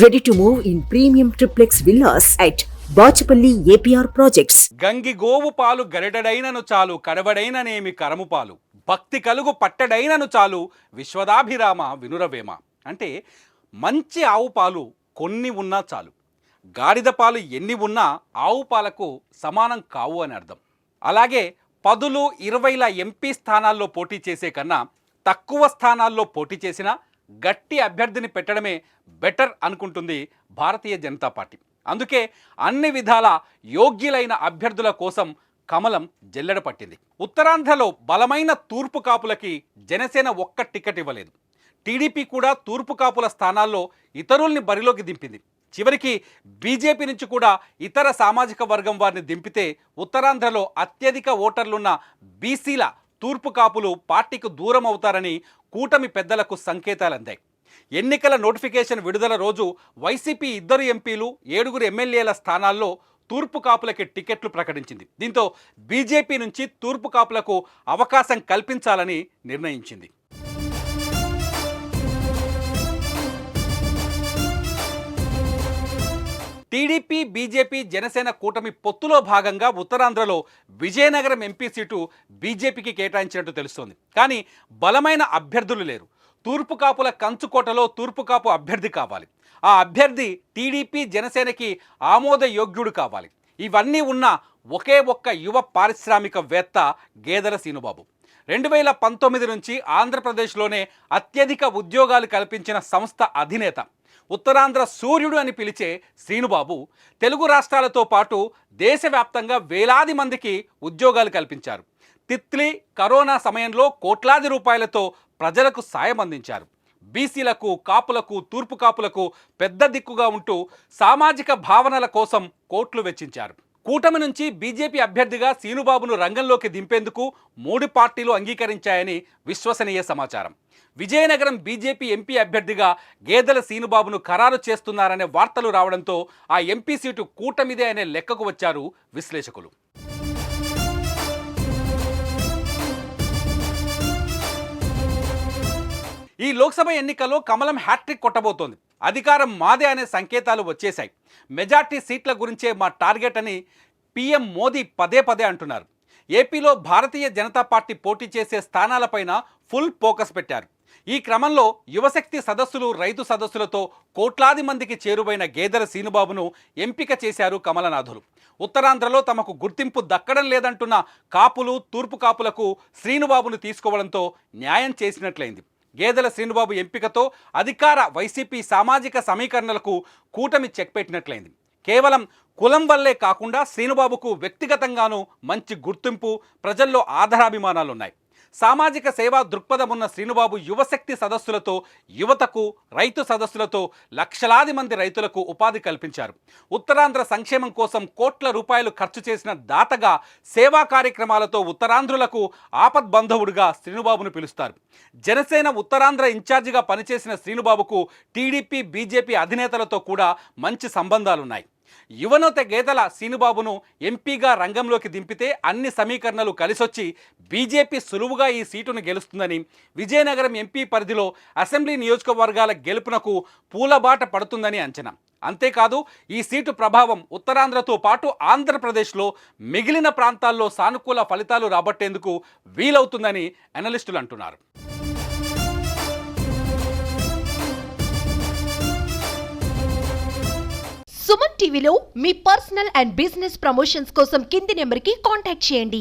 Ready to move in premium triplex villas at Bachapalli APR Projects. గంగి గోవు పాలు గరిటడైనను చాలు కడవడైననేమి కరము పాలు భక్తి కలుగు పట్టడైనను చాలు విశ్వదాభిరామ వినురవేమ. అంటే మంచి ఆవు పాలు కొన్ని ఉన్నా చాలు, గాడిద పాలు ఎన్ని ఉన్నా ఆవు పాలకు సమానం కావు అని అర్థం. అలాగే 10, 20 ఎంపీ స్థానాల్లో పోటీ చేసే కన్నా తక్కువ స్థానాల్లో పోటీ చేసినా గట్టి అభ్యర్థిని పెట్టడమే బెటర్ అనుకుంటుంది భారతీయ జనతా పార్టీ. అందుకే అన్ని విధాల యోగ్యులైన అభ్యర్థుల కోసం కమలం జల్లెడ పట్టింది. ఉత్తరాంధ్రలో బలమైన తూర్పు కాపులకి జనసేన ఒక్క టికెట్ ఇవ్వలేదు. టీడీపీ కూడా తూర్పు కాపుల స్థానాల్లో ఇతరుల్ని బరిలోకి దింపింది. చివరికి బీజేపీ నుంచి కూడా ఇతర సామాజిక వర్గం వారిని దింపితే ఉత్తరాంధ్రలో అత్యధిక ఓటర్లున్న బీసీల తూర్పు కాపులు పార్టీకి దూరం అవుతారని కూటమి పెద్దలకు సంకేతాలు అందాయి. ఎన్నికల నోటిఫికేషన్ విడుదల రోజు వైసీపీ 2 ఎంపీలు 7 ఎమ్మెల్యేల స్థానాల్లో తూర్పు కాపులకి టికెట్లు ప్రకటించింది. దీంతో బీజేపీ నుంచి తూర్పు కాపులకు అవకాశం కల్పించాలని నిర్ణయించింది. టీడీపీ, బీజేపీ, జనసేన కూటమి పొత్తులో భాగంగా ఉత్తరాంధ్రలో విజయనగరం ఎంపీ సీటు బీజేపీకి కేటాయించినట్టు తెలుస్తోంది. కానీ బలమైన అభ్యర్థులు లేరు. తూర్పు కాపుల కంచుకోటలో తూర్పు కాపు అభ్యర్థి కావాలి. ఆ అభ్యర్థి టీడీపీ, జనసేనకి ఆమోదయోగ్యుడు కావాలి. ఇవన్నీ ఉన్న ఒకే ఒక్క యువ పారిశ్రామికవేత్త గేదెల శ్రీనుబాబు. 2019 నుంచి ఆంధ్రప్రదేశ్లోనే అత్యధిక ఉద్యోగాలు కల్పించిన సంస్థ అధినేత. ఉత్తరాంధ్ర సూర్యుడు అని పిలిచే శ్రీనుబాబు తెలుగు రాష్ట్రాలతో పాటు దేశవ్యాప్తంగా వేలాది మందికి ఉద్యోగాలు కల్పించారు. తిత్లీ, కరోనా సమయంలో కోట్లాది రూపాయలతో ప్రజలకు సాయం అందించారు. బీసీలకు, కాపులకు, తూర్పు కాపులకు పెద్ద దిక్కుగా ఉంటూ సామాజిక భావనల కోసం కోట్లు వెచ్చించారు. కూటమి నుంచి బీజేపీ అభ్యర్థిగా శ్రీనుబాబును రంగంలోకి దింపేందుకు 3 పార్టీలు అంగీకరించాయని విశ్వసనీయ సమాచారం. విజయనగరం బీజేపీ ఎంపీ అభ్యర్థిగా గేదెల శ్రీనుబాబును ఖరారు చేస్తున్నారనే వార్తలు రావడంతో ఆ ఎంపీ సీటు కూటమిదే అనే లెక్కకు వచ్చారు విశ్లేషకులు. ఈ లోక్సభ ఎన్నికల్లో కమలం హ్యాట్రిక్ కొట్టబోతోంది. అధికారం మాదే అనే సంకేతాలు వచ్చేశాయి. మెజార్టీ సీట్ల గురించే మా టార్గెట్ అని పీఎం మోదీ పదే పదే అంటున్నారు. ఏపీలో భారతీయ జనతా పార్టీ పోటీ చేసే స్థానాలపైన ఫుల్ ఫోకస్ పెట్టారు. ఈ క్రమంలో యువశక్తి సదస్సులు, రైతు సదస్సులతో కోట్లాది మందికి చేరువైన గేదెల శ్రీనుబాబును ఎంపిక చేశారు కమలనాథులు. ఉత్తరాంధ్రలో తమకు గుర్తింపు దక్కడం లేదంటున్న కాపులు, తూర్పు కాపులకు శ్రీనుబాబును తీసుకోవడంతో న్యాయం చేసినట్లయింది. గేదెల శ్రీనుబాబు ఎంపికతో అధికార వైసీపీ సామాజిక సమీకరణలకు కూటమి చెక్ పెట్టినట్లయింది. కేవలం కులం వల్లే కాకుండా శ్రీనుబాబుకు వ్యక్తిగతంగానూ మంచి గుర్తింపు, ప్రజల్లో ఆదరాభిమానాలున్నాయి. సామాజిక సేవా దృక్పథం ఉన్న శ్రీనుబాబు యువశక్తి సదస్సులతో యువతకు, రైతు సదస్సులతో లక్షలాది మంది రైతులకు ఉపాధి కల్పించారు. ఉత్తరాంధ్ర సంక్షేమం కోసం కోట్ల రూపాయలు ఖర్చు చేసిన దాతగా, సేవా కార్యక్రమాలతో ఉత్తరాంధ్రులకు ఆపద్బంధవుడుగా శ్రీనుబాబును పిలుస్తారు. జనసేన ఉత్తరాంధ్ర ఇన్ఛార్జిగా పనిచేసిన శ్రీనుబాబుకు టీడీపీ, బీజేపీ అధినేతలతో కూడా మంచి సంబంధాలున్నాయి. యువనేత గేదెల శ్రీనుబాబును ఎంపీగా రంగంలోకి దింపితే అన్ని సమీకరణలు కలిసొచ్చి బీజేపీ సులువుగా ఈ సీటును గెలుస్తుందని, విజయనగరం ఎంపీ పరిధిలో అసెంబ్లీ నియోజకవర్గాల గెలుపునకు పూలబాట పడుతుందని అంచనా. అంతేకాదు, ఈ సీటు ప్రభావం ఉత్తరాంధ్రతో పాటు ఆంధ్రప్రదేశ్లో మిగిలిన ప్రాంతాల్లో సానుకూల ఫలితాలు రాబట్టేందుకు వీలవుతుందని అనలిస్టులు అంటున్నారు. సుమన్ టీవీలో మీ పర్సనల్ అండ్ బిజినెస్ ప్రమోషన్స్ కోసం కింది నెంబర్కి కాంటాక్ట్ చేయండి.